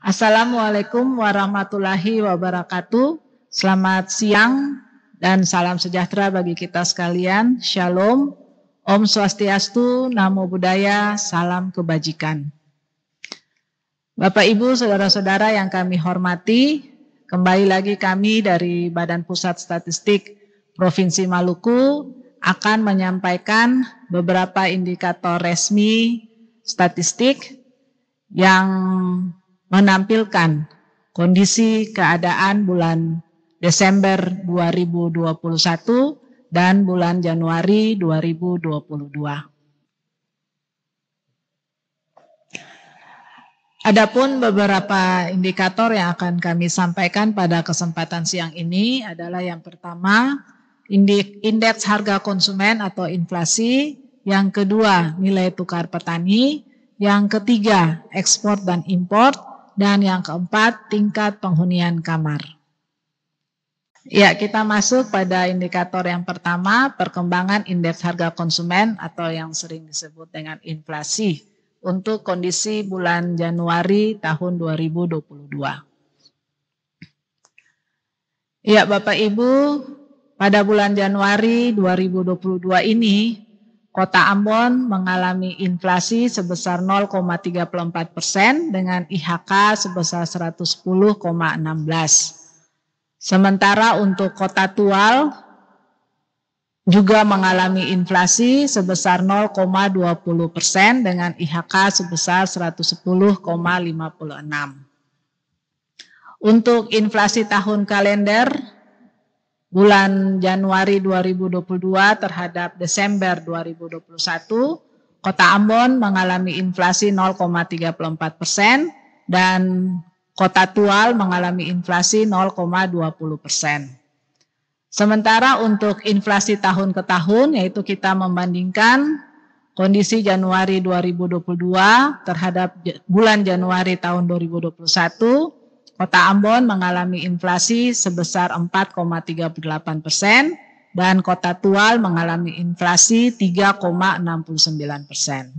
Assalamualaikum warahmatullahi wabarakatuh. Selamat siang dan salam sejahtera bagi kita sekalian. Shalom, Om Swastiastu, Namo Buddhaya, salam kebajikan. Bapak Ibu, saudara-saudara yang kami hormati, kembali lagi kami dari Badan Pusat Statistik Provinsi Maluku akan menyampaikan beberapa indikator resmi statistik yang menampilkan kondisi keadaan bulan Desember 2021 dan bulan Januari 2022. Adapun beberapa indikator yang akan kami sampaikan pada kesempatan siang ini adalah yang pertama, indeks harga konsumen atau inflasi, yang kedua nilai tukar petani, yang ketiga ekspor dan impor, dan yang keempat tingkat penghunian kamar. Ya, kita masuk pada indikator yang pertama, perkembangan indeks harga konsumen atau yang sering disebut dengan inflasi untuk kondisi bulan Januari tahun 2022. Ya, Bapak Ibu, pada bulan Januari 2022 ini, Kota Ambon mengalami inflasi sebesar 0,34% dengan IHK sebesar 110,16. Sementara untuk Kota Tual juga mengalami inflasi sebesar 0,20% dengan IHK sebesar 110,56. Untuk inflasi tahun kalender bulan Januari 2022 terhadap Desember 2021, Kota Ambon mengalami inflasi 0,34% dan Kota Tual mengalami inflasi 0,20%. Sementara untuk inflasi tahun ke tahun, yaitu kita membandingkan kondisi Januari 2022 terhadap bulan Januari tahun 2021, Kota Ambon mengalami inflasi sebesar 4,38% dan Kota Tual mengalami inflasi 3,69%.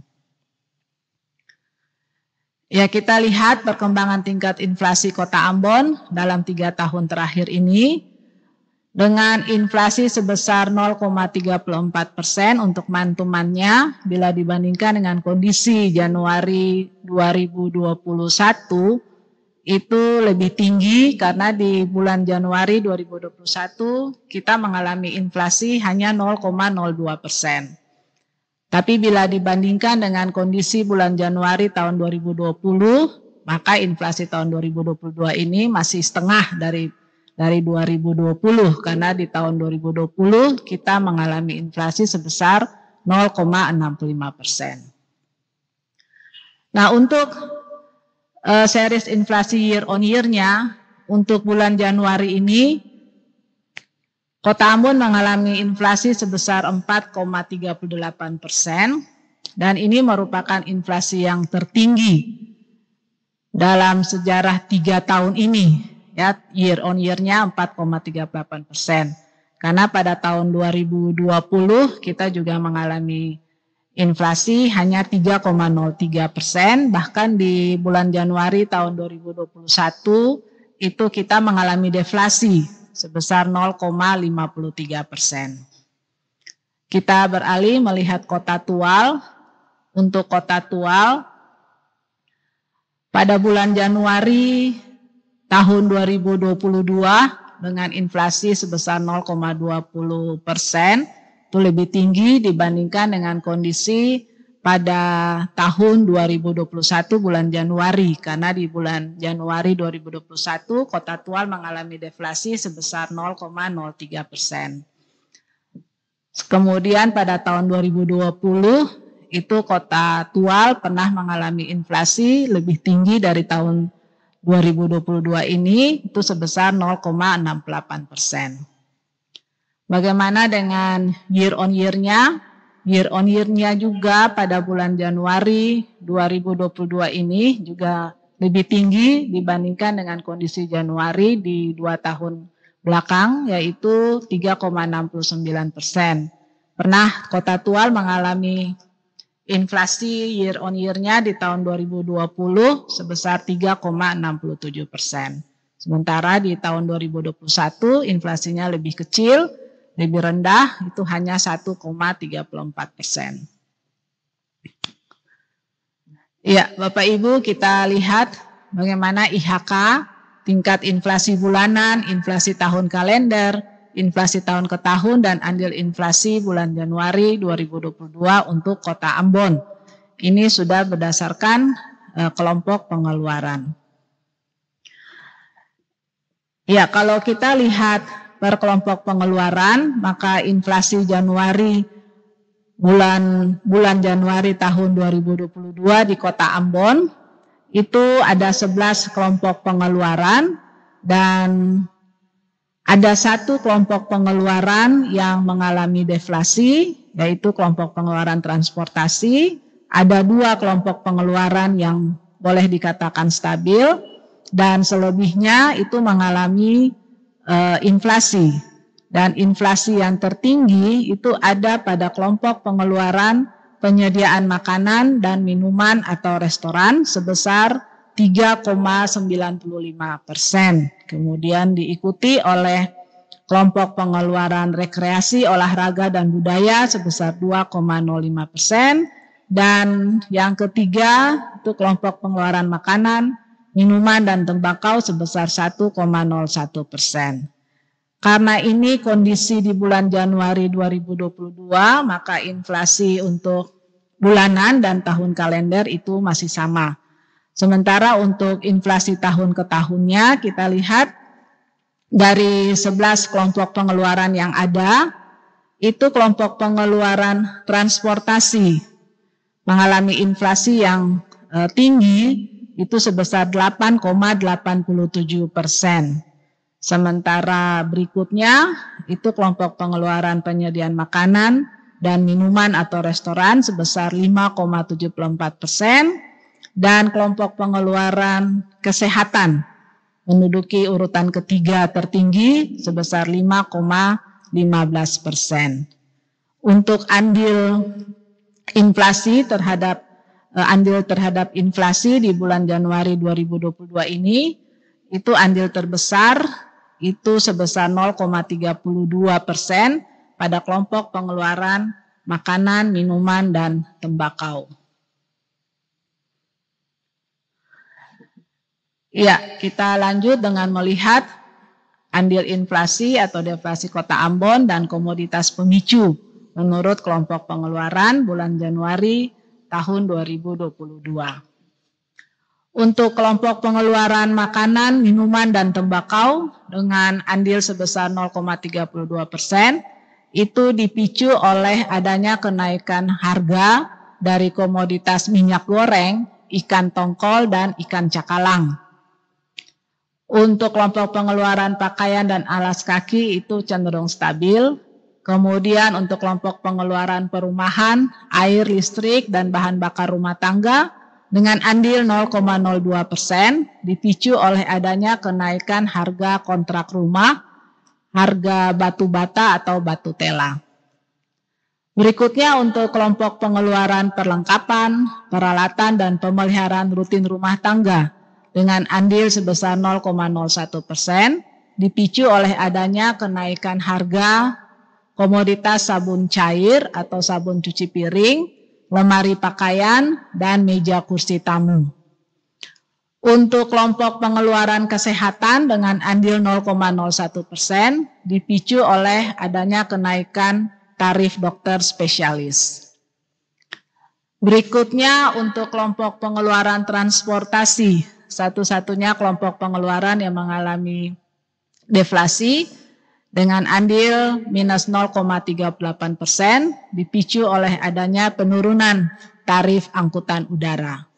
Ya, kita lihat perkembangan tingkat inflasi Kota Ambon dalam 3 tahun terakhir ini dengan inflasi sebesar 0,34% untuk mantumannya bila dibandingkan dengan kondisi Januari 2021 itu lebih tinggi karena di bulan Januari 2021 kita mengalami inflasi hanya 0,02%. Tapi bila dibandingkan dengan kondisi bulan Januari tahun 2020, maka inflasi tahun 2022 ini masih setengah dari 2020 karena di tahun 2020 kita mengalami inflasi sebesar 0,65%. Nah, untuk series inflasi year on year-nya untuk bulan Januari ini, Kota Ambon mengalami inflasi sebesar 4,38% dan ini merupakan inflasi yang tertinggi dalam sejarah 3 tahun ini, ya, year on year-nya 4,38%. Karena pada tahun 2020 kita juga mengalami inflasi hanya 3,03%, bahkan di bulan Januari tahun 2021 itu kita mengalami deflasi sebesar 0,53%. Kita beralih melihat Kota Tual. Untuk Kota Tual pada bulan Januari tahun 2022 dengan inflasi sebesar 0,20%, itu lebih tinggi dibandingkan dengan kondisi pada tahun 2021 bulan Januari, karena di bulan Januari 2021 Kota Tual mengalami deflasi sebesar 0,03%. Kemudian pada tahun 2020 itu Kota Tual pernah mengalami inflasi lebih tinggi dari tahun 2022 ini, itu sebesar 0,68%. Bagaimana dengan year on year-nya? Year on year-nya juga pada bulan Januari 2022 ini juga lebih tinggi dibandingkan dengan kondisi Januari di 2 tahun belakang, yaitu 3,69%. Pernah Kota Tual mengalami inflasi year on year-nya di tahun 2020 sebesar 3,67%. Sementara di tahun 2021 inflasinya lebih kecil, lebih rendah, itu hanya 1,34%. Ya, Bapak Ibu, kita lihat bagaimana IHK, tingkat inflasi bulanan, inflasi tahun kalender, inflasi tahun ke tahun, dan andil inflasi bulan Januari 2022 untuk Kota Ambon. Ini sudah berdasarkan kelompok pengeluaran. Ya, kalau kita lihat per kelompok pengeluaran, maka inflasi Januari bulan Januari tahun 2022 di Kota Ambon itu ada 11 kelompok pengeluaran dan ada satu kelompok pengeluaran yang mengalami deflasi, yaitu kelompok pengeluaran transportasi. Ada 2 kelompok pengeluaran yang boleh dikatakan stabil, dan selebihnya itu mengalami inflasi. Dan inflasi yang tertinggi itu ada pada kelompok pengeluaran penyediaan makanan dan minuman atau restoran sebesar 3,95%. Kemudian diikuti oleh kelompok pengeluaran rekreasi, olahraga, dan budaya sebesar 2,05%. Dan yang ketiga itu kelompok pengeluaran makanan, minuman, dan tembakau sebesar 1,01%. Karena ini kondisi di bulan Januari 2022, maka inflasi untuk bulanan dan tahun kalender itu masih sama. Sementara untuk inflasi tahun ke tahunnya, kita lihat dari 11 kelompok pengeluaran yang ada, itu kelompok pengeluaran transportasi mengalami inflasi yang tinggi, itu sebesar 8,87%. Sementara berikutnya itu kelompok pengeluaran penyediaan makanan dan minuman atau restoran sebesar 5,74%, dan kelompok pengeluaran kesehatan menduduki urutan ketiga tertinggi sebesar 5,15%. Untuk andil inflasi terhadap inflasi di bulan Januari 2022 ini, itu andil terbesar itu sebesar 0,32% pada kelompok pengeluaran makanan, minuman, dan tembakau. Ya, kita lanjut dengan melihat andil inflasi atau deflasi Kota Ambon dan komoditas pemicu menurut kelompok pengeluaran bulan Januari tahun 2022. Untuk kelompok pengeluaran makanan, minuman, dan tembakau dengan andil sebesar 0,32%, itu dipicu oleh adanya kenaikan harga dari komoditas minyak goreng, ikan tongkol, dan ikan cakalang. Untuk kelompok pengeluaran pakaian dan alas kaki itu cenderung stabil. Kemudian untuk kelompok pengeluaran perumahan, air, listrik, dan bahan bakar rumah tangga dengan andil 0,02% dipicu oleh adanya kenaikan harga kontrak rumah, harga batu bata atau batu tela. Berikutnya untuk kelompok pengeluaran perlengkapan, peralatan, dan pemeliharaan rutin rumah tangga dengan andil sebesar 0,01% dipicu oleh adanya kenaikan harga komoditas sabun cair atau sabun cuci piring, lemari pakaian, dan meja kursi tamu. Untuk kelompok pengeluaran kesehatan dengan andil 0,01% dipicu oleh adanya kenaikan tarif dokter spesialis. Berikutnya untuk kelompok pengeluaran transportasi, satu-satunya kelompok pengeluaran yang mengalami deflasi dengan andil minus 0,38% dipicu oleh adanya penurunan tarif angkutan udara.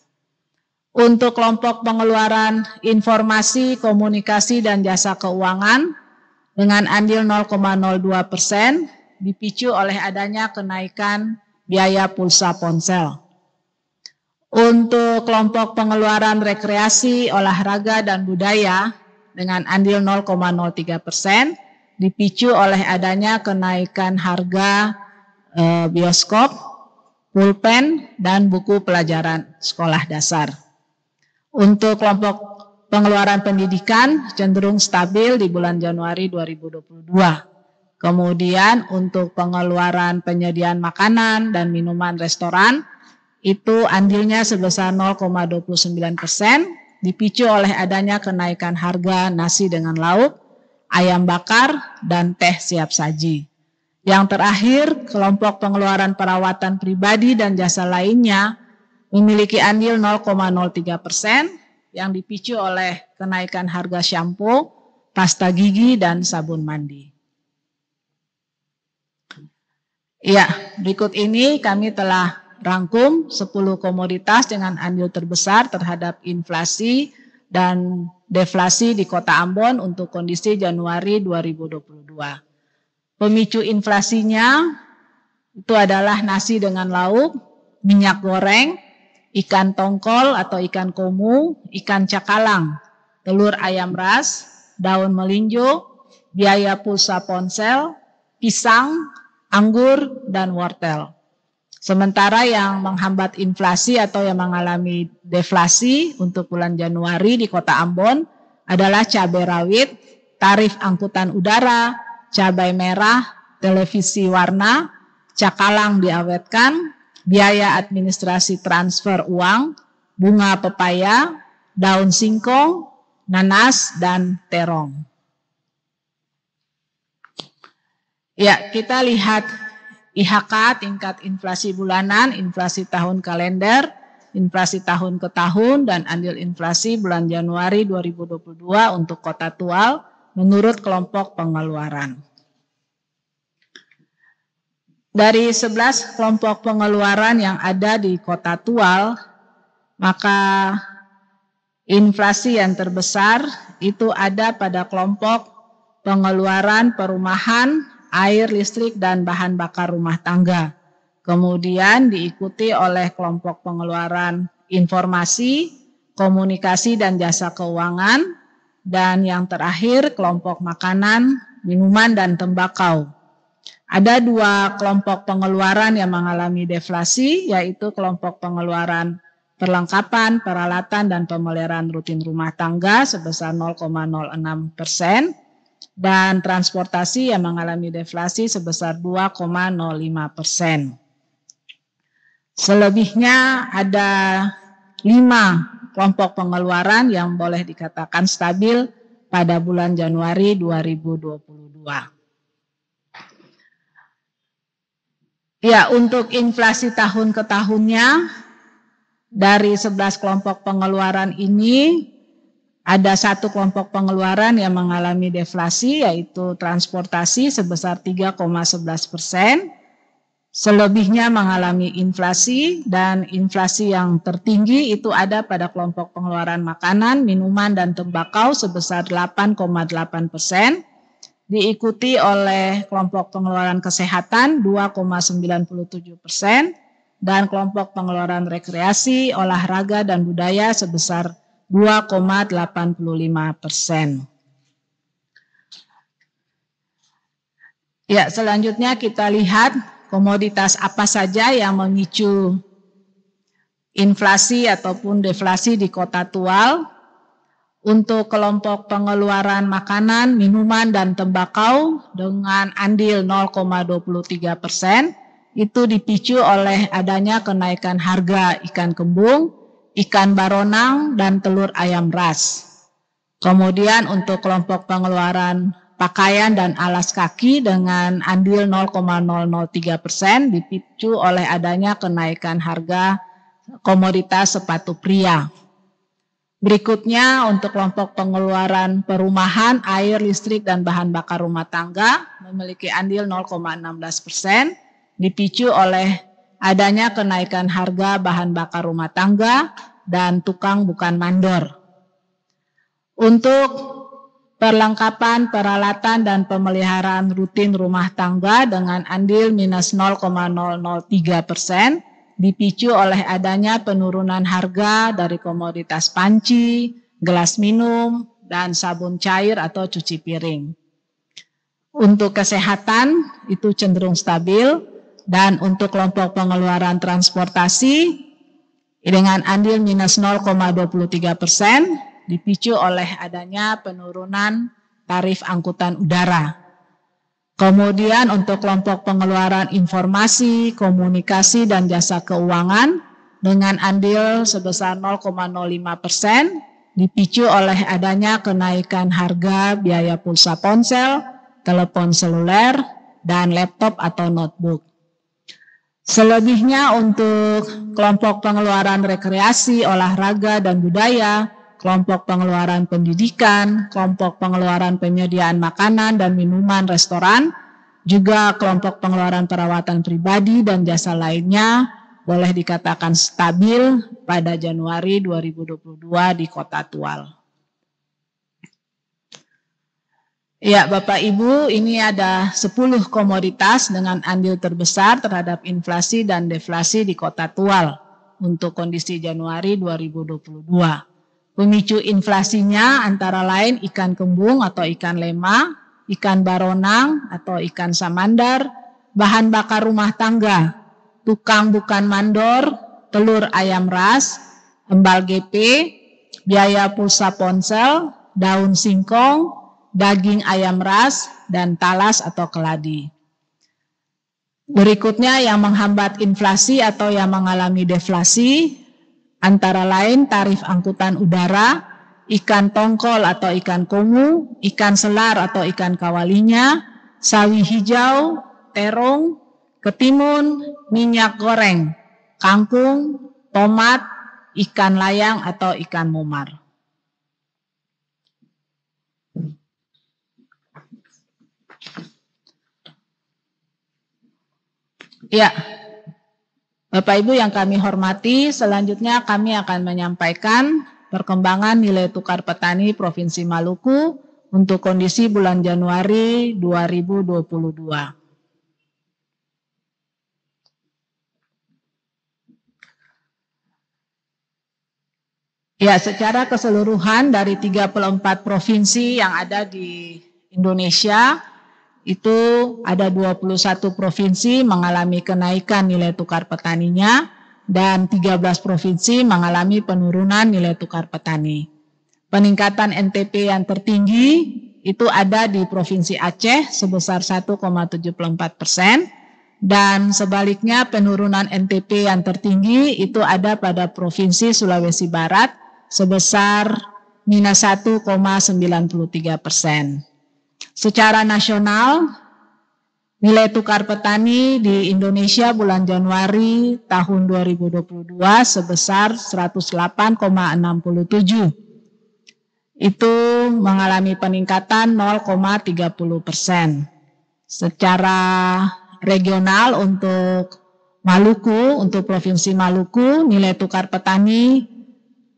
Untuk kelompok pengeluaran informasi, komunikasi, dan jasa keuangan dengan andil 0,02% dipicu oleh adanya kenaikan biaya pulsa ponsel. Untuk kelompok pengeluaran rekreasi, olahraga, dan budaya dengan andil 0,03% dipicu oleh adanya kenaikan harga bioskop, pulpen, dan buku pelajaran sekolah dasar. Untuk kelompok pengeluaran pendidikan cenderung stabil di bulan Januari 2022. Kemudian untuk pengeluaran penyediaan makanan dan minuman restoran, itu andilnya sebesar 0,29%, dipicu oleh adanya kenaikan harga nasi dengan lauk, ayam bakar, dan teh siap saji. Yang terakhir, kelompok pengeluaran perawatan pribadi dan jasa lainnya memiliki andil 0,03% yang dipicu oleh kenaikan harga shampoo, pasta gigi, dan sabun mandi. Ya, berikut ini kami telah rangkum 10 komoditas dengan andil terbesar terhadap inflasi dan deflasi di Kota Ambon untuk kondisi Januari 2022. Pemicu inflasinya itu adalah nasi dengan lauk, minyak goreng, ikan tongkol atau ikan komu, ikan cakalang, telur ayam ras, daun melinjo, biaya pulsa ponsel, pisang, anggur, dan wortel. Sementara yang menghambat inflasi atau yang mengalami deflasi untuk bulan Januari di Kota Ambon adalah cabai rawit, tarif angkutan udara, cabai merah, televisi warna, cakalang diawetkan, biaya administrasi transfer uang, bunga pepaya, daun singkong, nanas, dan terong. Ya, kita lihat IHK tingkat inflasi bulanan, inflasi tahun kalender, inflasi tahun ke tahun, dan andil inflasi bulan Januari 2022 untuk Kota Tual menurut kelompok pengeluaran. Dari 11 kelompok pengeluaran yang ada di Kota Tual, maka inflasi yang terbesar itu ada pada kelompok pengeluaran perumahan, air, listrik, dan bahan bakar rumah tangga. Kemudian diikuti oleh kelompok pengeluaran informasi, komunikasi, dan jasa keuangan. Dan yang terakhir kelompok makanan, minuman, dan tembakau. Ada 2 kelompok pengeluaran yang mengalami deflasi, yaitu kelompok pengeluaran perlengkapan, peralatan, dan pemeliharaan rutin rumah tangga sebesar 0,06%. Dan transportasi yang mengalami deflasi sebesar 2,05%. Selebihnya ada 5 kelompok pengeluaran yang boleh dikatakan stabil pada bulan Januari 2022. Ya, untuk inflasi tahun ke tahunnya, dari 11 kelompok pengeluaran ini, ada 1 kelompok pengeluaran yang mengalami deflasi, yaitu transportasi sebesar 3,11%. Selebihnya mengalami inflasi, dan inflasi yang tertinggi itu ada pada kelompok pengeluaran makanan, minuman, dan tembakau sebesar 8,8%. Diikuti oleh kelompok pengeluaran kesehatan 2,97%, dan kelompok pengeluaran rekreasi, olahraga, dan budaya sebesar 2,85%. Ya, selanjutnya kita lihat komoditas apa saja yang memicu inflasi ataupun deflasi di Kota Tual. Untuk kelompok pengeluaran makanan, minuman, dan tembakau dengan andil 0,23%, itu dipicu oleh adanya kenaikan harga ikan kembung, ikan baronang, dan telur ayam ras. Kemudian untuk kelompok pengeluaran pakaian dan alas kaki dengan andil 0,003% dipicu oleh adanya kenaikan harga komoditas sepatu pria. Berikutnya untuk kelompok pengeluaran perumahan, air, listrik, dan bahan bakar rumah tangga memiliki andil 0,16%, dipicu oleh adanya kenaikan harga bahan bakar rumah tangga dan tukang bukan mandor. Untuk perlengkapan, peralatan, dan pemeliharaan rutin rumah tangga dengan andil minus 0,003%, dipicu oleh adanya penurunan harga dari komoditas panci, gelas minum, dan sabun cair atau cuci piring. Untuk kesehatan itu cenderung stabil. Dan untuk kelompok pengeluaran transportasi dengan andil minus 0,23% dipicu oleh adanya penurunan tarif angkutan udara. Kemudian untuk kelompok pengeluaran informasi, komunikasi, dan jasa keuangan dengan andil sebesar 0,05% dipicu oleh adanya kenaikan harga biaya pulsa ponsel, telepon seluler, dan laptop atau notebook. Selebihnya untuk kelompok pengeluaran rekreasi, olahraga, dan budaya, kelompok pengeluaran pendidikan, kelompok pengeluaran penyediaan makanan dan minuman restoran, juga kelompok pengeluaran perawatan pribadi dan jasa lainnya boleh dikatakan stabil pada Januari 2022 di Kota Tual. Ya, Bapak Ibu, ini ada 10 komoditas dengan andil terbesar terhadap inflasi dan deflasi di Kota Tual untuk kondisi Januari 2022. Pemicu inflasinya antara lain ikan kembung atau ikan lema, ikan baronang atau ikan samandar, bahan bakar rumah tangga, tukang bukan mandor, telur ayam ras, embal GP, biaya pulsa ponsel, daun singkong, daging ayam ras, dan talas atau keladi. Berikutnya yang menghambat inflasi atau yang mengalami deflasi, antara lain tarif angkutan udara, ikan tongkol atau ikan komu, ikan selar atau ikan kawalinya, sawi hijau, terong, ketimun, minyak goreng, kangkung, tomat, ikan layang atau ikan momar. Ya, Bapak Ibu yang kami hormati, selanjutnya kami akan menyampaikan perkembangan nilai tukar petani Provinsi Maluku untuk kondisi bulan Januari 2022. Ya, secara keseluruhan dari 34 provinsi yang ada di Indonesia, itu ada 21 provinsi mengalami kenaikan nilai tukar petaninya dan 13 provinsi mengalami penurunan nilai tukar petani. Peningkatan NTP yang tertinggi itu ada di Provinsi Aceh sebesar 1,74%, dan sebaliknya penurunan NTP yang tertinggi itu ada pada Provinsi Sulawesi Barat sebesar minus 1,93%. Secara nasional, nilai tukar petani di Indonesia bulan Januari tahun 2022 sebesar 108,67. Itu mengalami peningkatan 0,30%. Secara regional untuk Maluku, untuk Provinsi Maluku, nilai tukar petani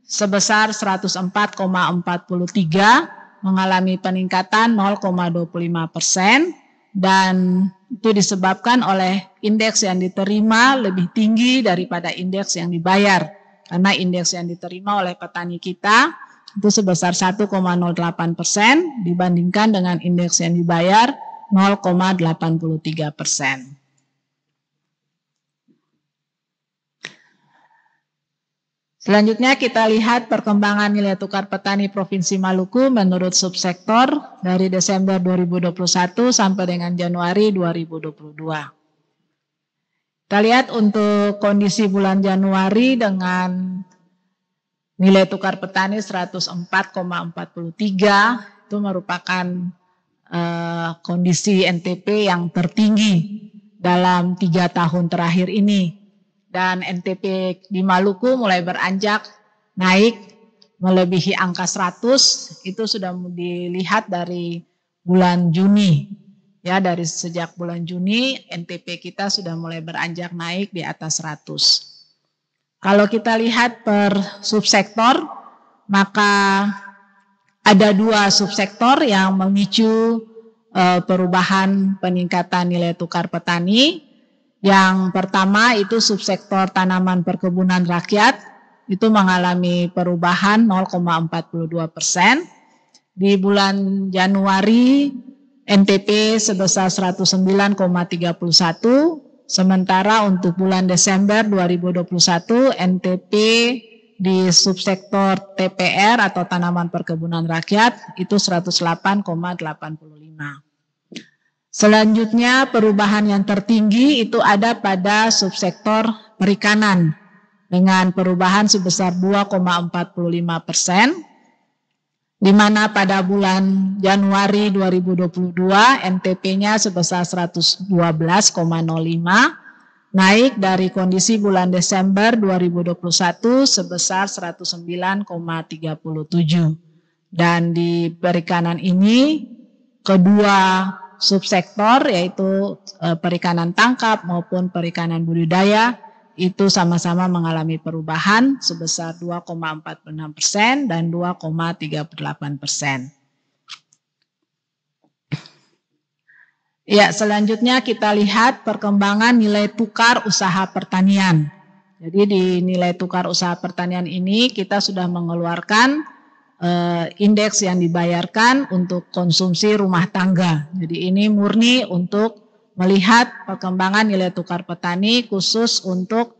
sebesar 104,43 mengalami peningkatan 0,25%, dan itu disebabkan oleh indeks yang diterima lebih tinggi daripada indeks yang dibayar, karena indeks yang diterima oleh petani kita itu sebesar 1,08% dibandingkan dengan indeks yang dibayar 0,83%. Selanjutnya kita lihat perkembangan nilai tukar petani Provinsi Maluku menurut subsektor dari Desember 2021 sampai dengan Januari 2022. Kita lihat untuk kondisi bulan Januari dengan nilai tukar petani 104,43 itu merupakan kondisi NTP yang tertinggi dalam 3 tahun terakhir ini. Dan NTP di Maluku mulai beranjak naik melebihi angka 100, itu sudah dilihat dari bulan Juni. Ya, dari sejak bulan Juni NTP kita sudah mulai beranjak naik di atas 100. Kalau kita lihat per subsektor, maka ada 2 subsektor yang memicu perubahan peningkatan nilai tukar petani. Yang pertama itu subsektor tanaman perkebunan rakyat, itu mengalami perubahan 0,42%. Di bulan Januari NTP sebesar 109,31, Sementara untuk bulan Desember 2021 NTP di subsektor TPR atau tanaman perkebunan rakyat itu 108,85. Selanjutnya perubahan yang tertinggi itu ada pada subsektor perikanan dengan perubahan sebesar 2,45%. Di mana pada bulan Januari 2022 NTP-nya sebesar 112,05, naik dari kondisi bulan Desember 2021 sebesar 109,37. Dan di perikanan ini kedua subsektor yaitu perikanan tangkap maupun perikanan budidaya itu sama-sama mengalami perubahan sebesar 2,46% dan 2,38%. Ya, selanjutnya kita lihat perkembangan nilai tukar usaha pertanian. Jadi di nilai tukar usaha pertanian ini kita sudah mengeluarkan indeks yang dibayarkan untuk konsumsi rumah tangga. Jadi ini murni untuk melihat perkembangan nilai tukar petani khusus untuk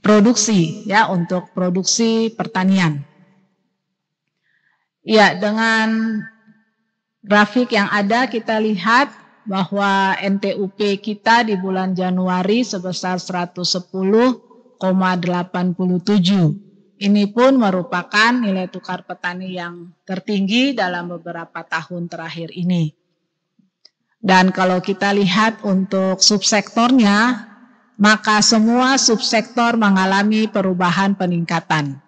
produksi, ya, untuk produksi pertanian. Ya, dengan grafik yang ada kita lihat bahwa NTUP kita di bulan Januari sebesar 110,87. Ini pun merupakan nilai tukar petani yang tertinggi dalam beberapa tahun terakhir ini. Dan kalau kita lihat untuk subsektornya, maka semua subsektor mengalami perubahan peningkatan.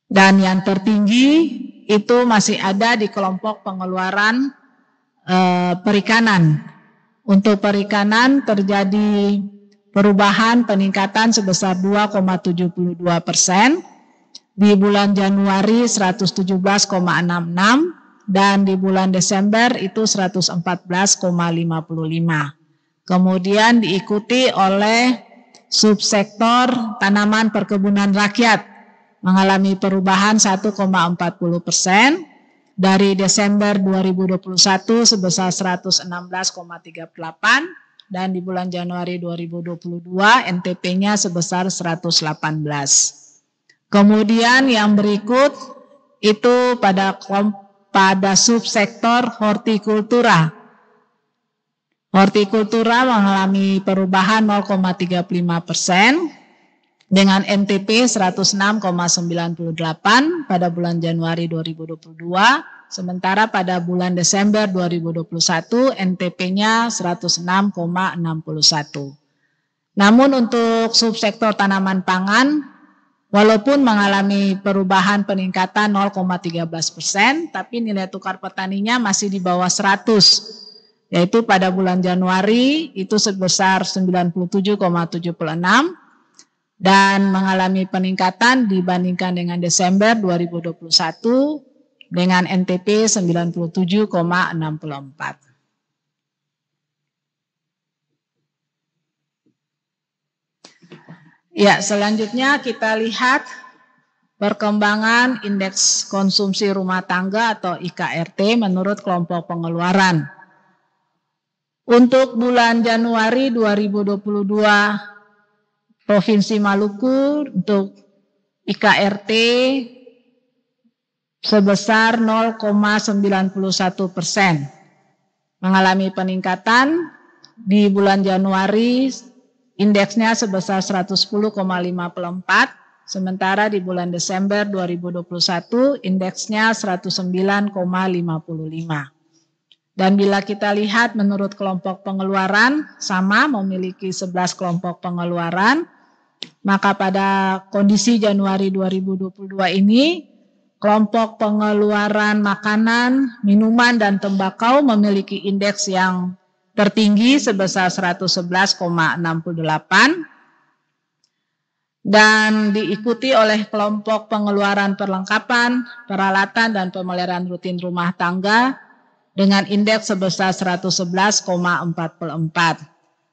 Dan yang tertinggi itu masih ada di kelompok pengeluaran perikanan. Untuk perikanan terjadi perubahan peningkatan sebesar 2,72%, di bulan Januari 117,66 dan di bulan Desember itu 114,55. Kemudian diikuti oleh subsektor tanaman perkebunan rakyat mengalami perubahan 1,40%. Dari Desember 2021 sebesar 116,38 dan di bulan Januari 2022 NTP-nya sebesar 118. Kemudian yang berikut itu pada subsektor hortikultura. Hortikultura mengalami perubahan 0,35% dengan NTP 106,98 pada bulan Januari 2022, sementara pada bulan Desember 2021 NTP-nya 106,61. Namun untuk subsektor tanaman pangan, walaupun mengalami perubahan peningkatan 0,13%, tapi nilai tukar petaninya masih di bawah 100, yaitu pada bulan Januari itu sebesar 97,76, dan mengalami peningkatan dibandingkan dengan Desember 2021 dengan NTP 97,64. Ya, selanjutnya kita lihat perkembangan indeks konsumsi rumah tangga atau IKRT menurut kelompok pengeluaran. Untuk bulan Januari 2022 Provinsi Maluku untuk IKRT sebesar 0,91%. Mengalami peningkatan di bulan Januari indeksnya sebesar 110,54, sementara di bulan Desember 2021 indeksnya 109,55. Dan bila kita lihat menurut kelompok pengeluaran, sama memiliki 11 kelompok pengeluaran, maka pada kondisi Januari 2022 ini, kelompok pengeluaran makanan, minuman, dan tembakau memiliki indeks yang tertinggi sebesar 111,68, dan diikuti oleh kelompok pengeluaran perlengkapan, peralatan, dan pemeliharaan rutin rumah tangga, dengan indeks sebesar 111,44.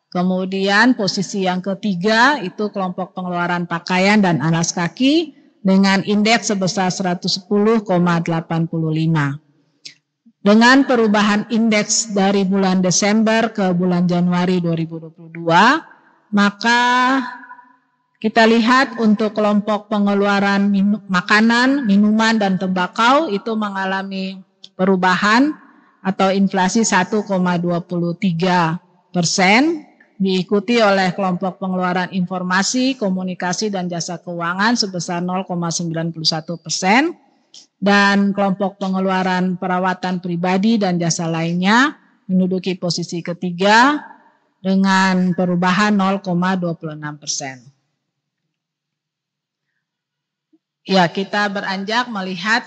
Kemudian posisi yang ketiga itu kelompok pengeluaran pakaian dan alas kaki dengan indeks sebesar 110,85. Dengan perubahan indeks dari bulan Desember ke bulan Januari 2022, maka kita lihat untuk kelompok pengeluaran makanan, minuman, dan tembakau itu mengalami perubahan atau inflasi 1,23%, diikuti oleh kelompok pengeluaran informasi, komunikasi, dan jasa keuangan sebesar 0,91%, dan kelompok pengeluaran perawatan pribadi dan jasa lainnya menduduki posisi ketiga dengan perubahan 0,26%. Ya, kita beranjak melihat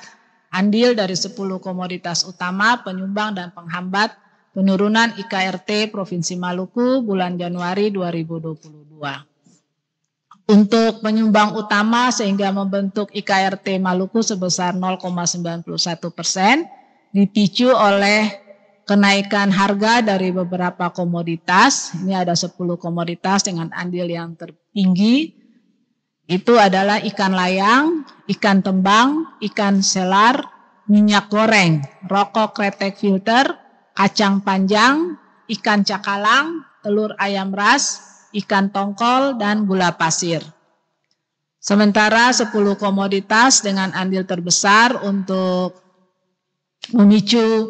andil dari 10 komoditas utama penyumbang dan penghambat penurunan IKRT Provinsi Maluku bulan Januari 2022. Untuk penyumbang utama sehingga membentuk IKRT Maluku sebesar 0,91%, dipicu oleh kenaikan harga dari beberapa komoditas. Ini ada 10 komoditas dengan andil yang tertinggi. Itu adalah ikan layang, ikan tembang, ikan selar, minyak goreng, rokok kretek filter, kacang panjang, ikan cakalang, telur ayam ras, ikan tongkol, dan gula pasir. Sementara 10 komoditas dengan andil terbesar untuk memicu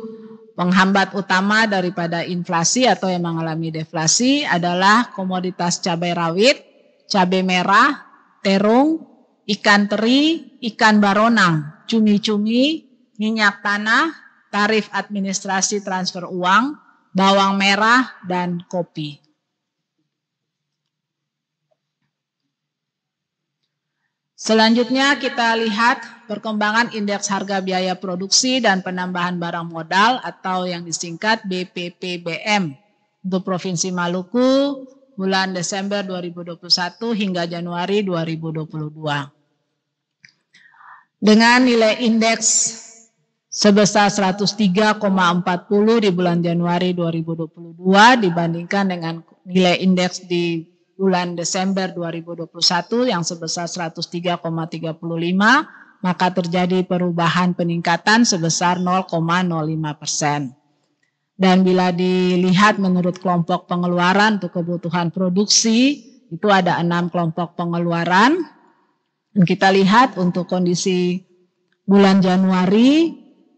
penghambat utama daripada inflasi atau yang mengalami deflasi adalah komoditas cabai rawit, cabai merah, terung, ikan teri, ikan baronang, cumi-cumi, minyak tanah, tarif administrasi transfer uang, bawang merah, dan kopi. Selanjutnya kita lihat perkembangan indeks harga biaya produksi dan penambahan barang modal atau yang disingkat BPPBM untuk Provinsi Maluku bulan Desember 2021 hingga Januari 2022. Dengan nilai indeks sebesar 103,40 di bulan Januari 2022 dibandingkan dengan nilai indeks di bulan Desember 2021 yang sebesar 103,35, maka terjadi perubahan peningkatan sebesar 0,05%. Dan bila dilihat menurut kelompok pengeluaran untuk kebutuhan produksi, itu ada 6 kelompok pengeluaran. Dan kita lihat untuk kondisi bulan Januari,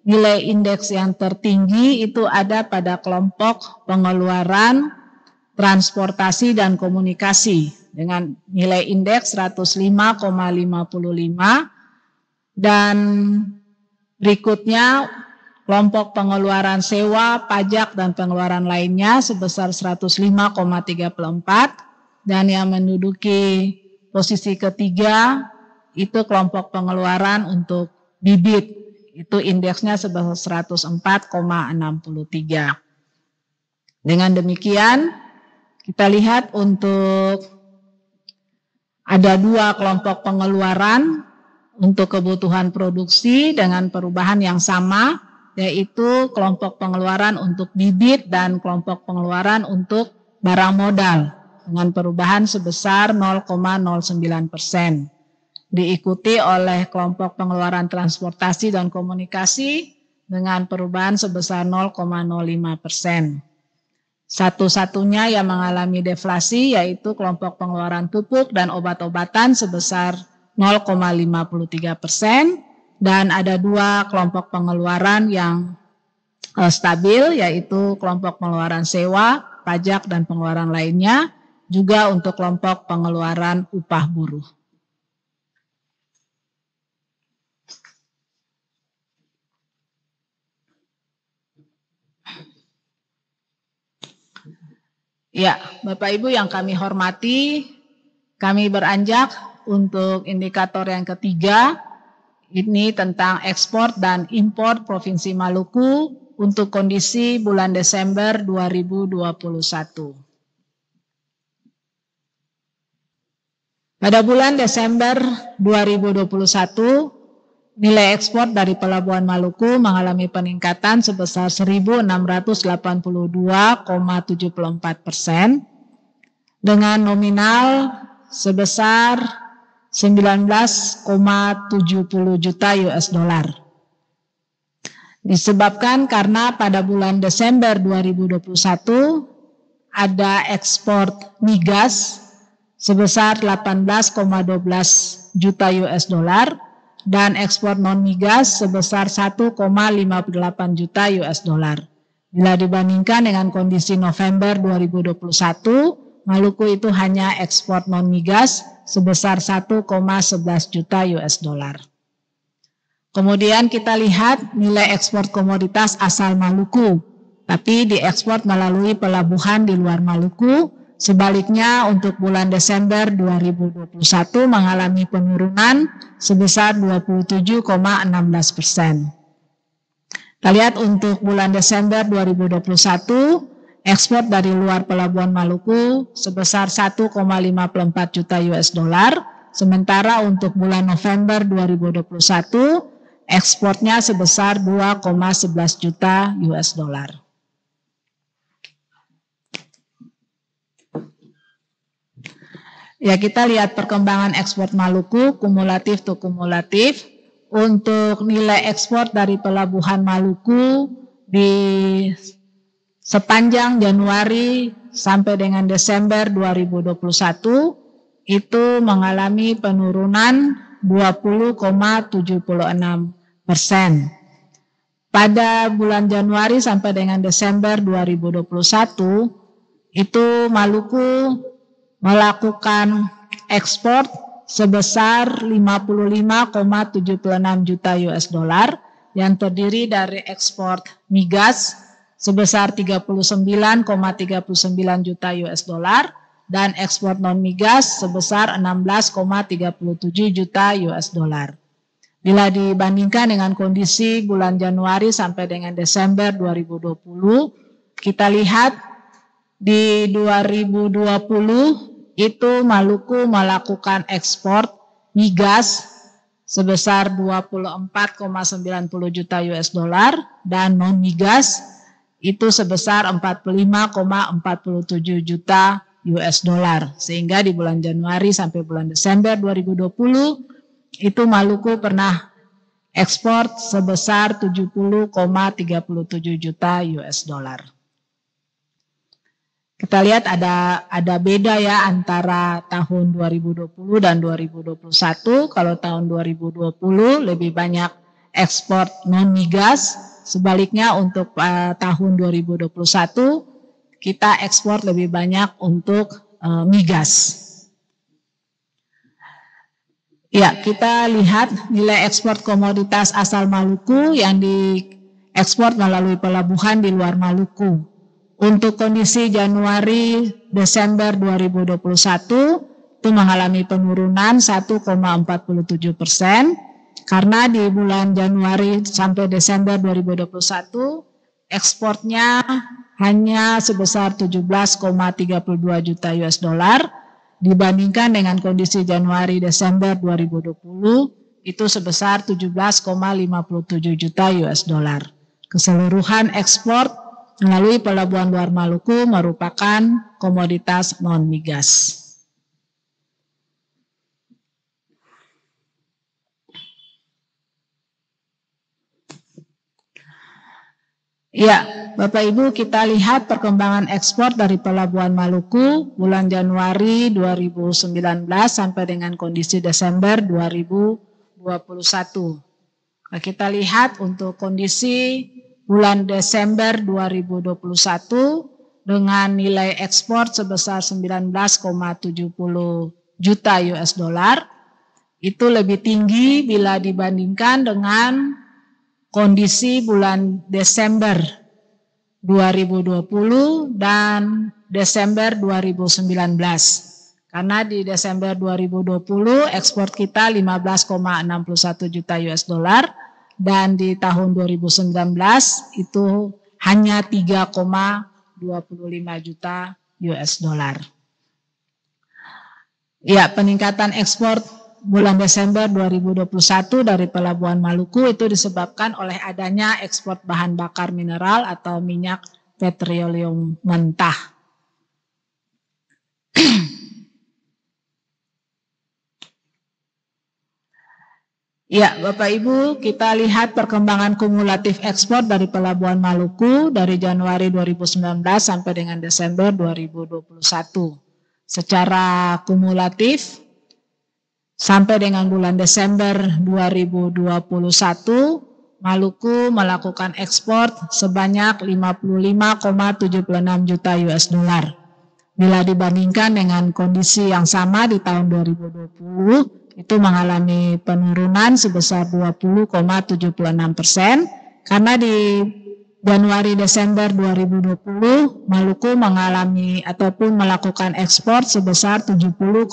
nilai indeks yang tertinggi itu ada pada kelompok pengeluaran transportasi dan komunikasi dengan nilai indeks 105,55 dan berikutnya kelompok pengeluaran sewa, pajak dan pengeluaran lainnya sebesar 105,34 dan yang menduduki posisi ketiga itu kelompok pengeluaran untuk bibit, itu indeksnya sebesar 104,63. Dengan demikian kita lihat untuk ada 2 kelompok pengeluaran untuk kebutuhan produksi dengan perubahan yang sama, yaitu kelompok pengeluaran untuk bibit dan kelompok pengeluaran untuk barang modal dengan perubahan sebesar 0,09%. Diikuti oleh kelompok pengeluaran transportasi dan komunikasi dengan perubahan sebesar 0,05%. Satu-satunya yang mengalami deflasi yaitu kelompok pengeluaran pupuk dan obat-obatan sebesar 0,53% dan ada 2 kelompok pengeluaran yang stabil yaitu kelompok pengeluaran sewa, pajak dan pengeluaran lainnya, juga untuk kelompok pengeluaran upah buruh. Ya, Bapak Ibu yang kami hormati, kami beranjak untuk indikator yang ketiga, ini tentang ekspor dan impor Provinsi Maluku untuk kondisi bulan Desember 2021. Pada bulan Desember 2021, nilai ekspor dari Pelabuhan Maluku mengalami peningkatan sebesar 1.682,74% dengan nominal sebesar 19,70 juta US dollar. Disebabkan karena pada bulan Desember 2021 ada ekspor migas sebesar 18,12 juta US dollar dan ekspor non migas sebesar 1,58 juta US dollar. Bila dibandingkan dengan kondisi November 2021, Maluku itu hanya ekspor non migas sebesar 1,11 juta US dollar. Kemudian kita lihat nilai ekspor komoditas asal Maluku, tapi diekspor melalui pelabuhan di luar Maluku. Sebaliknya untuk bulan Desember 2021 mengalami penurunan sebesar 27,16%. Kita lihat untuk bulan Desember 2021, ekspor dari luar pelabuhan Maluku sebesar 1,54 juta US dollar, sementara untuk bulan November 2021, ekspornya sebesar 2,11 juta US dollar. Ya, kita lihat perkembangan ekspor Maluku kumulatif to kumulatif. Untuk nilai ekspor dari pelabuhan Maluku di sepanjang Januari sampai dengan Desember 2021 itu mengalami penurunan 20,76%. Pada bulan Januari sampai dengan Desember 2021 itu Maluku melakukan ekspor sebesar 55,76 juta US dollar yang terdiri dari ekspor migas sebesar 39,39 juta US dollar dan ekspor non migas sebesar 16,37 juta US dollar. Bila dibandingkan dengan kondisi bulan Januari sampai dengan Desember 2020, kita lihat di 2020 itu Maluku melakukan ekspor migas sebesar 24,90 juta US dollar dan non migas itu sebesar 45,47 juta US dollar. Sehingga di bulan Januari sampai bulan Desember 2020 itu Maluku pernah ekspor sebesar 70,37 juta US dollar. Kita lihat ada beda ya antara tahun 2020 dan 2021. Kalau tahun 2020 lebih banyak ekspor non migas, sebaliknya untuk tahun 2021 kita ekspor lebih banyak untuk migas. Ya, kita lihat nilai ekspor komoditas asal Maluku yang diekspor melalui pelabuhan di luar Maluku. Untuk kondisi Januari Desember 2021 itu mengalami penurunan 1,47% karena di bulan Januari sampai Desember 2021 ekspornya hanya sebesar 17,32 juta US dollar dibandingkan dengan kondisi Januari Desember 2020 itu sebesar 17,57 juta US dollar. Keseluruhan ekspor melalui pelabuhan luar Maluku merupakan komoditas non migas. Ya, Bapak Ibu, kita lihat perkembangan ekspor dari pelabuhan Maluku bulan Januari 2019 sampai dengan kondisi Desember 2021. Nah, kita lihat untuk kondisi bulan Desember 2021 dengan nilai ekspor sebesar 19,70 juta US dollar itu lebih tinggi bila dibandingkan dengan kondisi bulan Desember 2020 dan Desember 2019. Karena di Desember 2020 ekspor kita 15,61 juta US dollar dan di tahun 2019 itu hanya 3,25 juta US dollar. Ya, peningkatan ekspor bulan Desember 2021 dari pelabuhan Maluku itu disebabkan oleh adanya ekspor bahan bakar mineral atau minyak petroleum mentah. Ya, Bapak Ibu, kita lihat perkembangan kumulatif ekspor dari Pelabuhan Maluku dari Januari 2019 sampai dengan Desember 2021. Secara kumulatif sampai dengan bulan Desember 2021, Maluku melakukan ekspor sebanyak 55,76 juta US dollar. Bila dibandingkan dengan kondisi yang sama di tahun 2020, itu mengalami penurunan sebesar 20,76%, karena di Januari Desember 2020 Maluku mengalami ataupun melakukan ekspor sebesar 70,37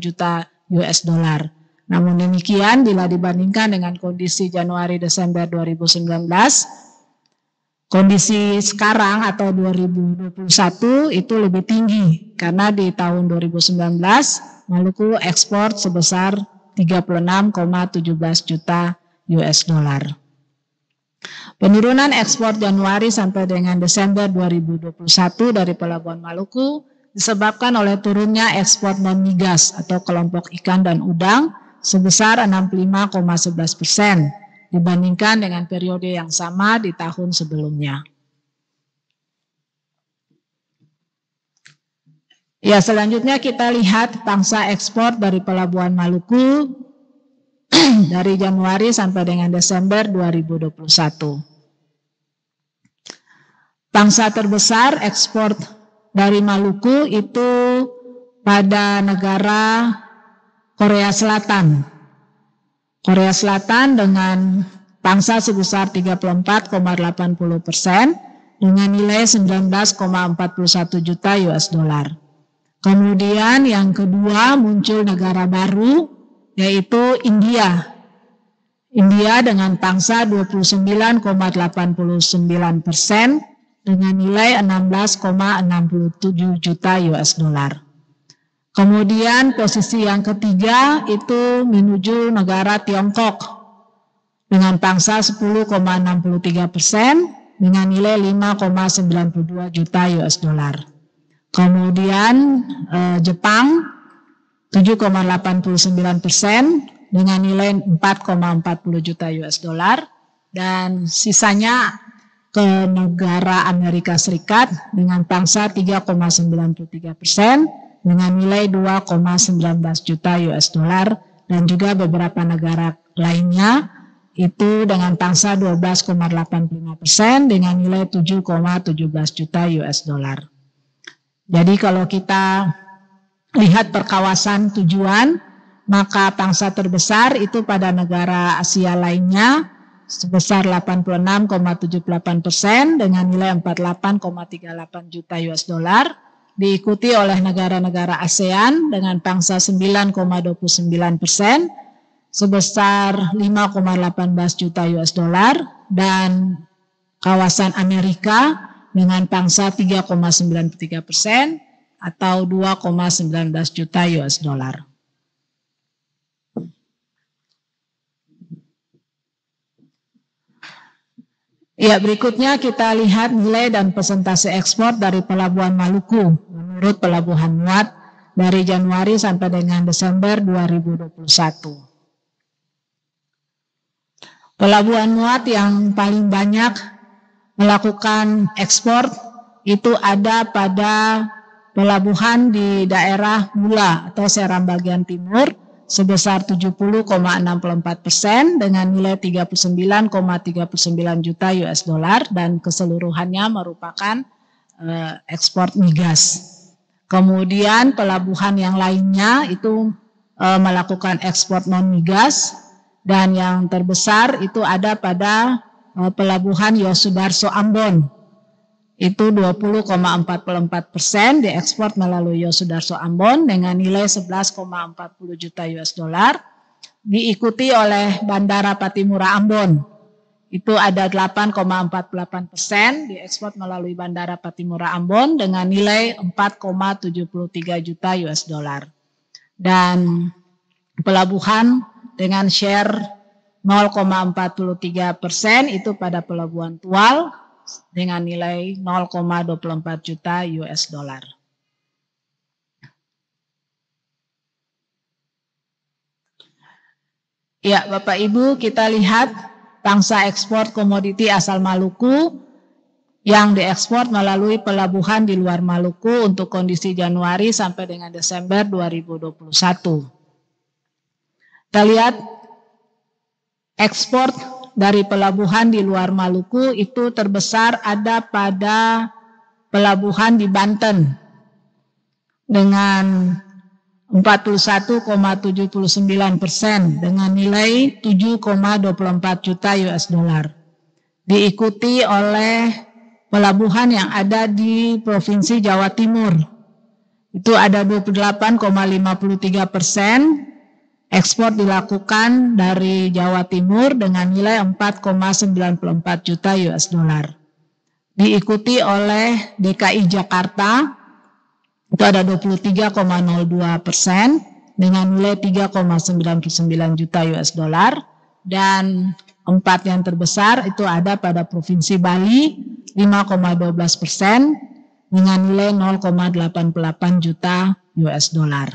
juta US dollar. Namun demikian, bila dibandingkan dengan kondisi Januari Desember 2019, kondisi sekarang atau 2021 itu lebih tinggi, karena di tahun 2019 Maluku ekspor sebesar 36,17 juta US dollar. Penurunan ekspor Januari sampai dengan Desember 2021 dari Pelabuhan Maluku disebabkan oleh turunnya ekspor non-migas atau kelompok ikan dan udang sebesar 65,11% dibandingkan dengan periode yang sama di tahun sebelumnya. Ya, selanjutnya kita lihat pangsa ekspor dari Pelabuhan Maluku dari Januari sampai dengan Desember 2021. Pangsa terbesar ekspor dari Maluku itu pada negara Korea Selatan. Korea Selatan dengan pangsa sebesar 34,80% dengan nilai 19,41 juta US dollar. Kemudian yang kedua muncul negara baru, yaitu India. India dengan pangsa 29,89% dengan nilai 16,67 juta US dollar. Kemudian posisi yang ketiga itu menuju negara Tiongkok dengan pangsa 10,63% dengan nilai 5,92 juta US dollar. Kemudian Jepang 7,89% dengan nilai 4,40 juta US dollar, dan sisanya ke negara Amerika Serikat dengan pangsa 3,93% dengan nilai 2,19 juta US dollar, dan juga beberapa negara lainnya itu dengan pangsa 12,85% dengan nilai 7,17 juta US dollar. Jadi kalau kita lihat per kawasan tujuan, maka pangsa terbesar itu pada negara Asia lainnya sebesar 86,78% dengan nilai 48,38 juta US dollar, diikuti oleh negara-negara ASEAN dengan pangsa 9,29% sebesar 5,18 juta US dollar, dan kawasan Amerika dengan pangsa 3,93% atau 2,19 juta US dollar. Ya, berikutnya kita lihat nilai dan persentase ekspor dari Pelabuhan Maluku menurut Pelabuhan Muat dari Januari sampai dengan Desember 2021. Pelabuhan Muat yang paling banyak melakukan ekspor itu ada pada pelabuhan di daerah Mula atau Seram bagian timur sebesar 70,64% dengan nilai 39,39 juta US dollar, dan keseluruhannya merupakan ekspor migas. Kemudian pelabuhan yang lainnya itu melakukan ekspor non migas, dan yang terbesar itu ada pada Pelabuhan Yosudarso Ambon, itu 20,44% diekspor melalui Yosudarso Ambon dengan nilai 11,40 juta US dollar, diikuti oleh Bandara Patimura Ambon, itu ada 8,48% diekspor melalui Bandara Patimura Ambon dengan nilai 4,73 juta US dollar. Dan pelabuhan dengan share 0,43% itu pada Pelabuhan Tual dengan nilai 0,24 juta US dollar. Ya, Bapak Ibu, kita lihat pangsa ekspor komoditi asal Maluku yang diekspor melalui pelabuhan di luar Maluku untuk kondisi Januari sampai dengan Desember 2021. Kita lihat ekspor dari pelabuhan di luar Maluku itu terbesar ada pada pelabuhan di Banten dengan 41,79% dengan nilai 7,24 juta US dollar. Diikuti oleh pelabuhan yang ada di Provinsi Jawa Timur. Itu ada 28,53%. Ekspor dilakukan dari Jawa Timur dengan nilai 4,94 juta US dollar. Diikuti oleh DKI Jakarta, itu ada 23,02% dengan nilai 3,99 juta US dollar. Dan 4 yang terbesar itu ada pada Provinsi Bali, 5,12% dengan nilai 0,88 juta US dollar.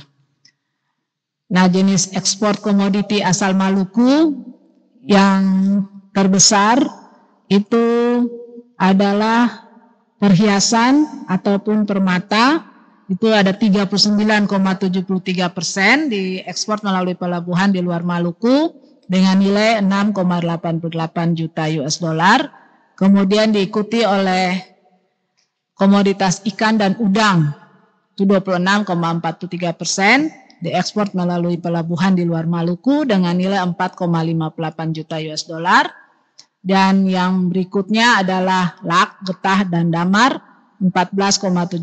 Nah, jenis ekspor komoditi asal Maluku yang terbesar itu adalah perhiasan ataupun permata, itu ada 39,73% diekspor melalui pelabuhan di luar Maluku dengan nilai 6,88 juta US dollar. Kemudian diikuti oleh komoditas ikan dan udang, itu 26,43%. Diekspor melalui pelabuhan di luar Maluku dengan nilai 4,58 juta US dollar. Dan yang berikutnya adalah lak, getah, dan damar 14,74%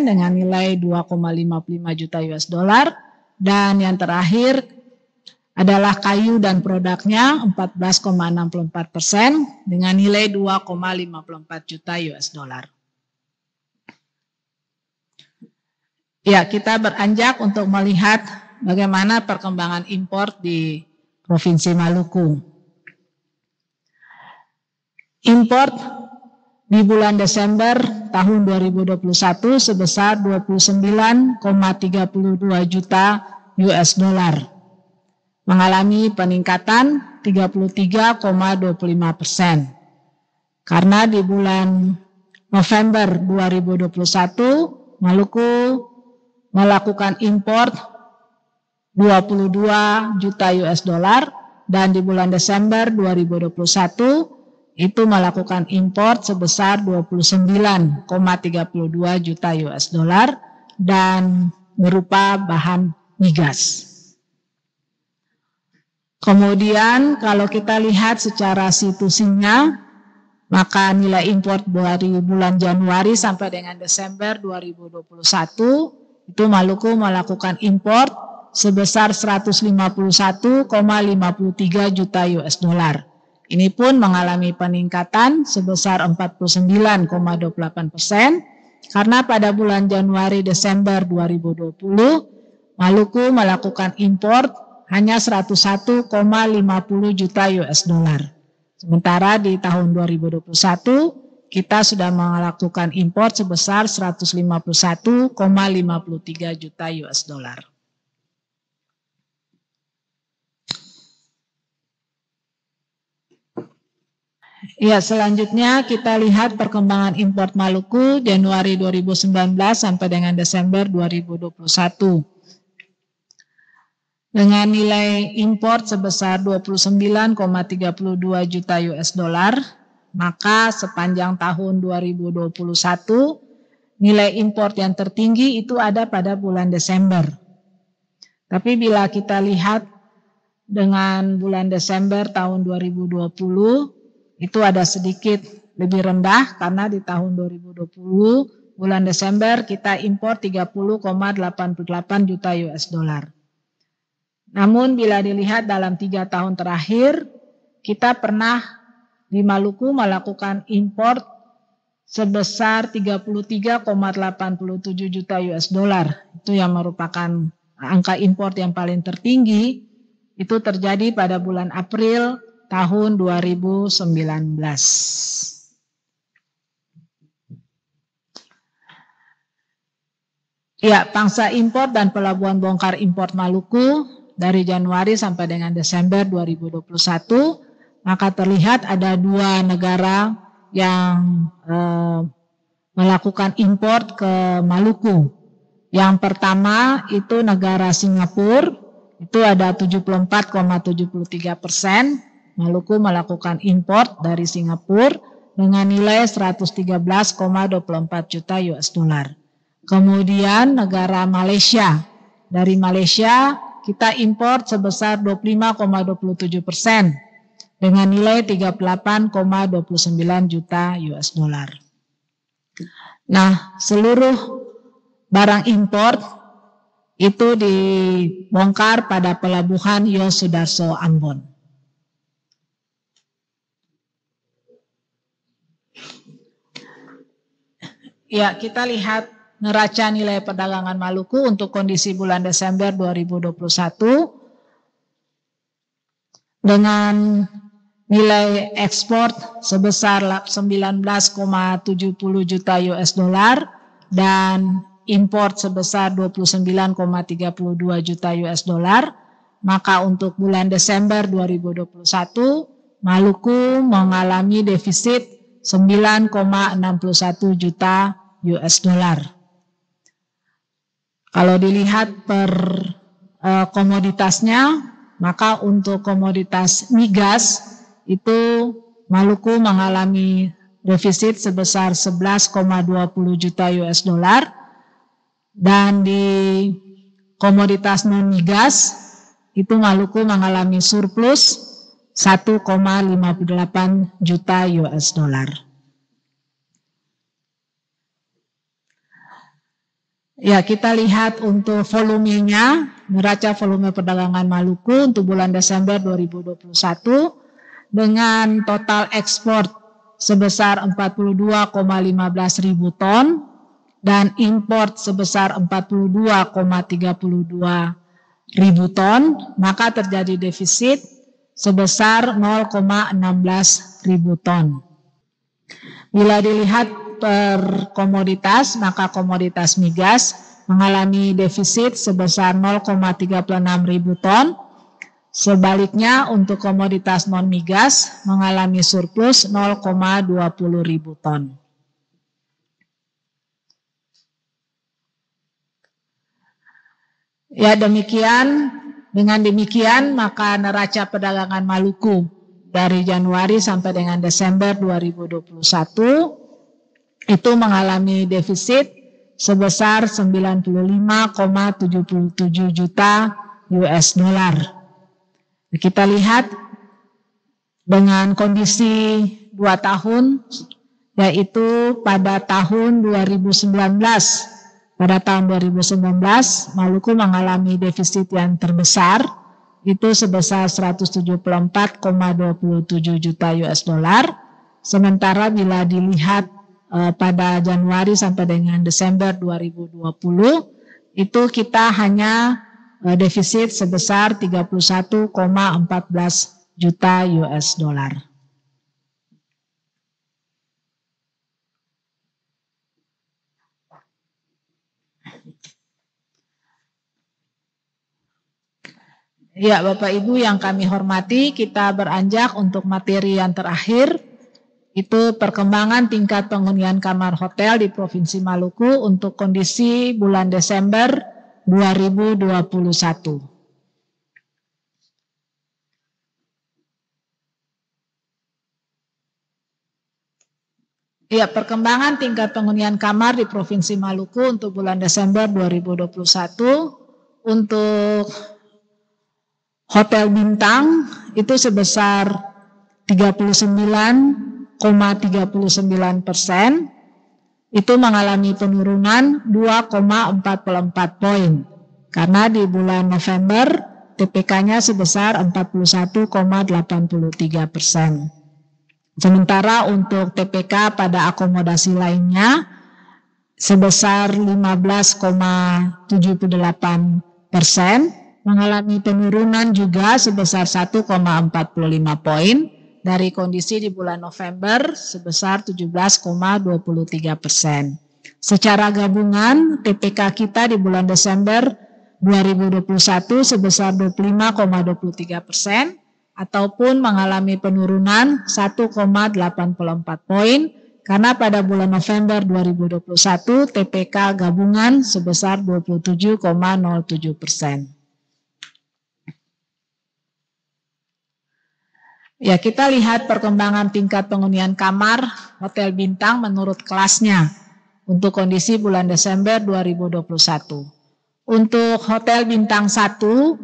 dengan nilai 2,55 juta US dollar. Dan yang terakhir adalah kayu dan produknya 14,64% dengan nilai 2,54 juta US dollar. Ya, kita beranjak untuk melihat bagaimana perkembangan impor di Provinsi Maluku. Impor di bulan Desember tahun 2021 sebesar 29,32 juta US dollar, mengalami peningkatan 33,25%. Karena di bulan November 2021 Maluku melakukan impor 22 juta US dollar dan di bulan Desember 2021 itu melakukan impor sebesar 29,32 juta US dollar dan berupa bahan migas. Kemudian kalau kita lihat secara situasinya, maka nilai impor dari bulan Januari sampai dengan Desember 2021 itu Maluku melakukan impor sebesar 151,53 juta US dollar. Ini pun mengalami peningkatan sebesar 49,28% karena pada bulan Januari Desember 2020 Maluku melakukan impor hanya 101,50 juta US dollar. Sementara di tahun 2021 kita sudah melakukan impor sebesar 151,53 juta US dollar. Ya, selanjutnya kita lihat perkembangan impor Maluku Januari 2019 sampai dengan Desember 2021. Dengan nilai impor sebesar 29,32 juta US dollar, maka sepanjang tahun 2021 nilai impor yang tertinggi itu ada pada bulan Desember. Tapi bila kita lihat dengan bulan Desember tahun 2020 itu ada sedikit lebih rendah karena di tahun 2020 bulan Desember kita impor 30,88 juta US dollar. Namun bila dilihat dalam 3 tahun terakhir kita pernah di Maluku melakukan impor sebesar 33,87 juta US dollar. Itu yang merupakan angka impor yang paling tertinggi. Itu terjadi pada bulan April tahun 2019. Ya, pangsa impor dan pelabuhan bongkar impor Maluku dari Januari sampai dengan Desember 2021, maka terlihat ada 2 negara yang melakukan impor ke Maluku. Yang pertama itu negara Singapura, itu ada 74,73%. Maluku melakukan impor dari Singapura dengan nilai 113,24 juta US dollar. Kemudian negara Malaysia, dari Malaysia kita impor sebesar 25,27% dengan nilai 38,29 juta US dollar. Nah, seluruh barang impor itu dibongkar pada pelabuhan Yosudarso Ambon. Ya, kita lihat neraca nilai perdagangan Maluku untuk kondisi bulan Desember 2021 dengan nilai ekspor sebesar 19,70 juta US dollar dan impor sebesar 29,32 juta US dollar. Maka untuk bulan Desember 2021 Maluku mengalami defisit 9,61 juta US dollar. Kalau dilihat per komoditasnya, maka untuk komoditas migas itu Maluku mengalami defisit sebesar 11,20 juta US dollar, dan di komoditas non migas itu Maluku mengalami surplus 1,58 juta US dollar. Ya, kita lihat untuk volumenya, neraca volume perdagangan Maluku untuk bulan Desember 2021 dengan total ekspor sebesar 42,15 ribu ton dan import sebesar 42,32 ribu ton, maka terjadi defisit sebesar 0,16 ribu ton. Bila dilihat per komoditas, maka komoditas migas mengalami defisit sebesar 0,36 ribu ton. Sebaliknya untuk komoditas non migas mengalami surplus 0,20 ribu ton. Ya, demikian. Dengan demikian maka neraca perdagangan Maluku dari Januari sampai dengan Desember 2021 itu mengalami defisit sebesar 95,77 juta US dollar. Kita lihat dengan kondisi 2 tahun, yaitu pada tahun 2019. Pada tahun 2019, Maluku mengalami defisit yang terbesar, itu sebesar 174,27 juta US dollar. Sementara bila dilihat pada Januari sampai dengan Desember 2020, itu kita hanya defisit sebesar 31,14 juta US dollar. Ya, Bapak Ibu yang kami hormati, kita beranjak untuk materi yang terakhir, itu perkembangan tingkat penghunian kamar hotel di Provinsi Maluku untuk kondisi bulan Desember 2021. Ya, perkembangan tingkat penghunian kamar di Provinsi Maluku untuk bulan Desember 2021 untuk hotel bintang itu sebesar 39,39%, itu mengalami penurunan 2,44 poin. Karena di bulan November TPK-nya sebesar 41,83%. Sementara untuk TPK pada akomodasi lainnya sebesar 15,78%, mengalami penurunan juga sebesar 1,45 poin dari kondisi di bulan November sebesar 17,23%. Secara gabungan TPK kita di bulan Desember 2021 sebesar 25,23% ataupun mengalami penurunan 1,84 poin karena pada bulan November 2021 TPK gabungan sebesar 27,07%. Ya, kita lihat perkembangan tingkat penghunian kamar hotel bintang menurut kelasnya untuk kondisi bulan Desember 2021. Untuk hotel bintang 1,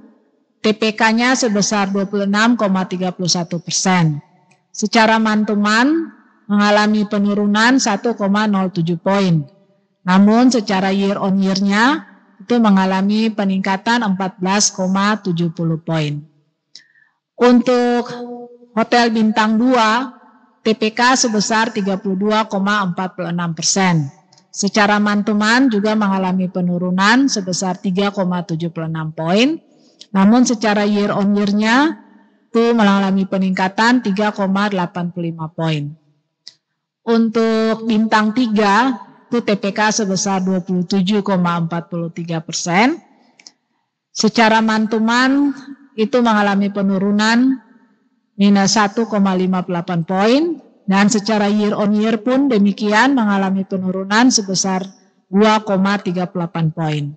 TPK-nya sebesar 26,31%. Secara mantuman mengalami penurunan 1,07 poin. Namun secara year on year-nya itu mengalami peningkatan 14,70 poin. Untuk hotel bintang 2, TPK sebesar 32,46%. Secara mantuman juga mengalami penurunan sebesar 3,76 poin. Namun secara year on year-nya itu mengalami peningkatan 3,85 poin. Untuk bintang 3 itu TPK sebesar 27,43%. Secara mantuman itu mengalami penurunan minus 1,58 poin dan secara year on year pun demikian mengalami penurunan sebesar 2,38 poin.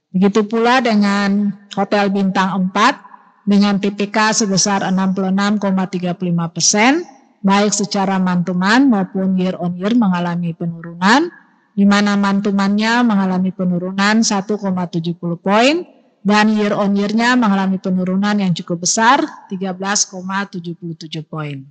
Begitu pula dengan hotel bintang 4 dengan TPK sebesar 66,35%, baik secara mantuman maupun year on year mengalami penurunan, di mana mantumannya mengalami penurunan 1,70 poin dan year on year-nya mengalami penurunan yang cukup besar 13,77 poin.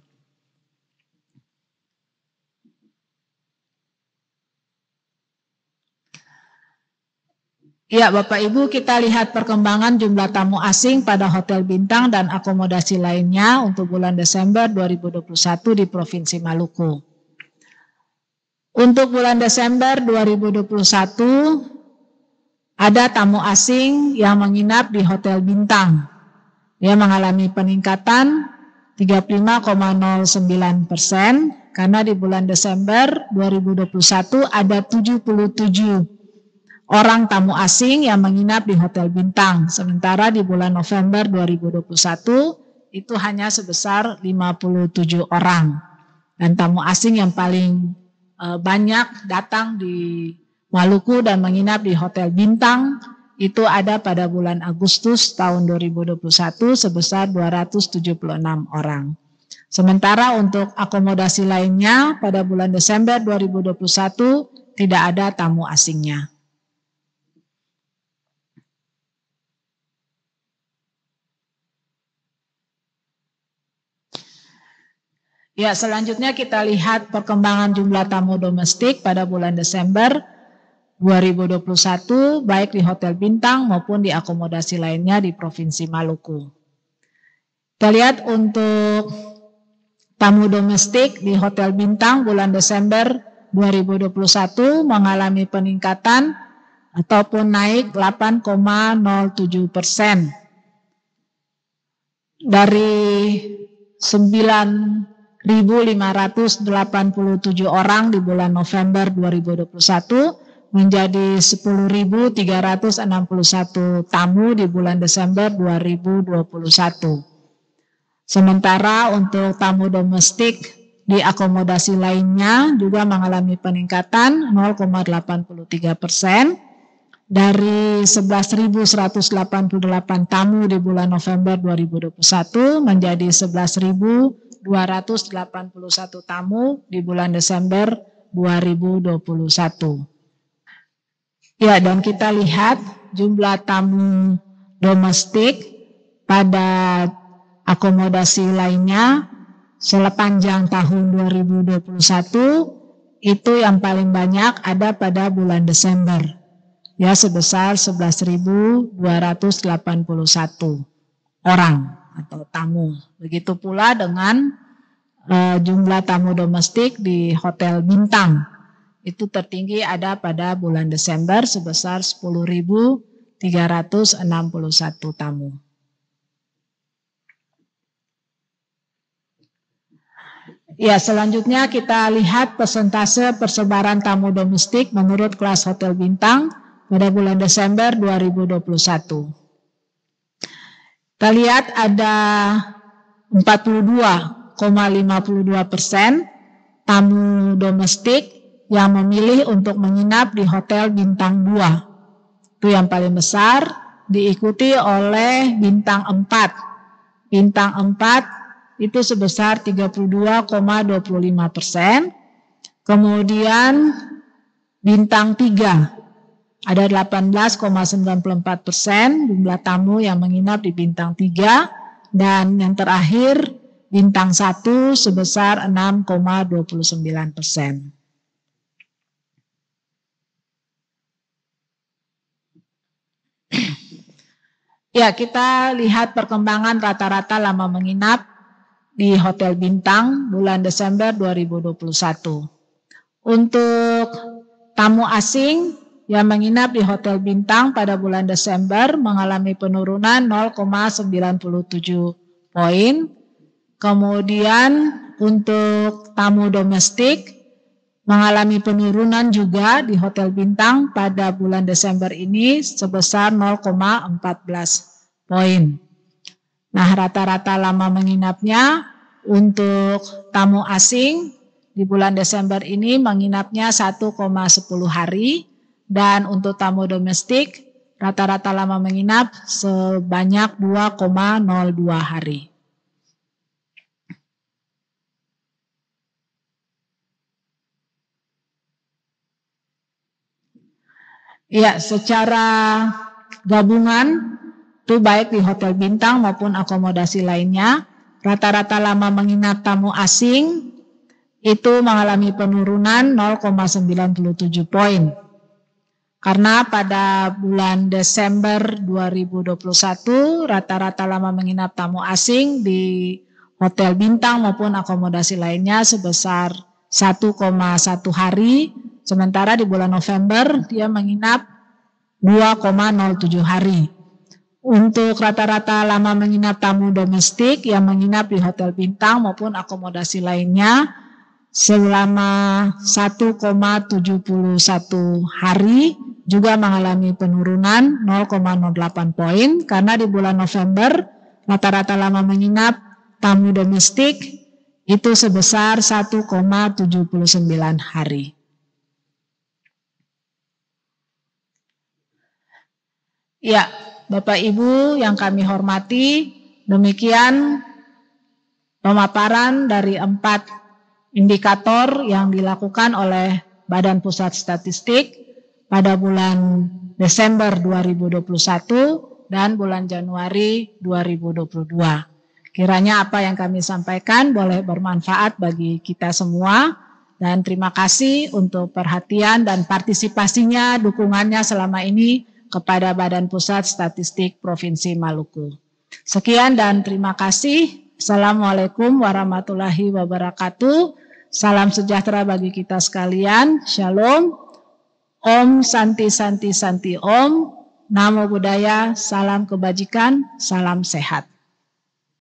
Ya, Bapak Ibu, kita lihat perkembangan jumlah tamu asing pada hotel bintang dan akomodasi lainnya untuk bulan Desember 2021 di Provinsi Maluku. Untuk bulan Desember 2021, ada tamu asing yang menginap di hotel bintang. Dia mengalami peningkatan 35,09% karena di bulan Desember 2021 ada 77 orang tamu asing yang menginap di hotel bintang. Sementara di bulan November 2021 itu hanya sebesar 57 orang. Dan tamu asing yang paling banyak datang di Maluku dan menginap di hotel bintang itu ada pada bulan Agustus tahun 2021 sebesar 276 orang. Sementara untuk akomodasi lainnya pada bulan Desember 2021 tidak ada tamu asingnya. Ya, selanjutnya kita lihat perkembangan jumlah tamu domestik pada bulan Desember 2021 baik di hotel bintang maupun di akomodasi lainnya di Provinsi Maluku. Kita lihat untuk tamu domestik di hotel bintang bulan Desember 2021 mengalami peningkatan ataupun naik 8,07% dari 9.587 orang di bulan November 2021 menjadi 10.361 tamu di bulan Desember 2021. Sementara untuk tamu domestik di akomodasi lainnya juga mengalami peningkatan 0,83% dari 11.188 tamu di bulan November 2021 menjadi 11.281 tamu di bulan Desember 2021. Ya, dan kita lihat jumlah tamu domestik pada akomodasi lainnya sepanjang tahun 2021 itu yang paling banyak ada pada bulan Desember. Ya, sebesar 11.281 orang atau tamu. Begitu pula dengan jumlah tamu domestik di hotel bintang. Itu tertinggi ada pada bulan Desember sebesar 10.361 tamu. Ya, selanjutnya kita lihat persentase persebaran tamu domestik menurut kelas hotel bintang pada bulan Desember 2021. Kita lihat ada 42,52% tamu domestik yang memilih untuk menginap di hotel bintang 2. Itu yang paling besar, diikuti oleh bintang 4. Bintang 4 itu sebesar 32,25%. Kemudian bintang 3 ada 18,94% jumlah tamu yang menginap di bintang 3. Dan yang terakhir bintang 1 sebesar 6,29%. Ya, kita lihat perkembangan rata-rata lama menginap di hotel bintang bulan Desember 2021. Untuk tamu asing yang menginap di hotel bintang pada bulan Desember mengalami penurunan 0,97 poin. Kemudian untuk tamu domestik mengalami penurunan juga di hotel bintang pada bulan Desember ini sebesar 0,14 poin. Nah, rata-rata lama menginapnya untuk tamu asing di bulan Desember ini menginapnya 1,10 hari. Dan untuk tamu domestik, rata-rata lama menginap sebanyak 2,02 hari. Ya, secara gabungan, itu baik di hotel bintang maupun akomodasi lainnya, rata-rata lama menginap tamu asing itu mengalami penurunan 0,97 poin. Karena pada bulan Desember 2021 rata-rata lama menginap tamu asing di hotel bintang maupun akomodasi lainnya sebesar 1,1 hari, sementara di bulan November dia menginap 2,07 hari. Untuk rata-rata lama menginap tamu domestik yang menginap di hotel bintang maupun akomodasi lainnya selama 1,71 hari juga mengalami penurunan 0,08 poin karena di bulan November rata-rata lama menginap tamu domestik itu sebesar 1,79 hari. Ya, Bapak Ibu yang kami hormati, demikian pemaparan dari 4 indikator yang dilakukan oleh Badan Pusat Statistik pada bulan Desember 2021 dan bulan Januari 2022. Kiranya apa yang kami sampaikan boleh bermanfaat bagi kita semua dan terima kasih untuk perhatian dan partisipasinya, dukungannya selama ini kepada Badan Pusat Statistik Provinsi Maluku. Sekian dan terima kasih. Assalamualaikum warahmatullahi wabarakatuh. Salam sejahtera bagi kita sekalian. Shalom. Om Santi Santi Santi Om. Namo Buddhaya. Salam kebajikan. Salam sehat.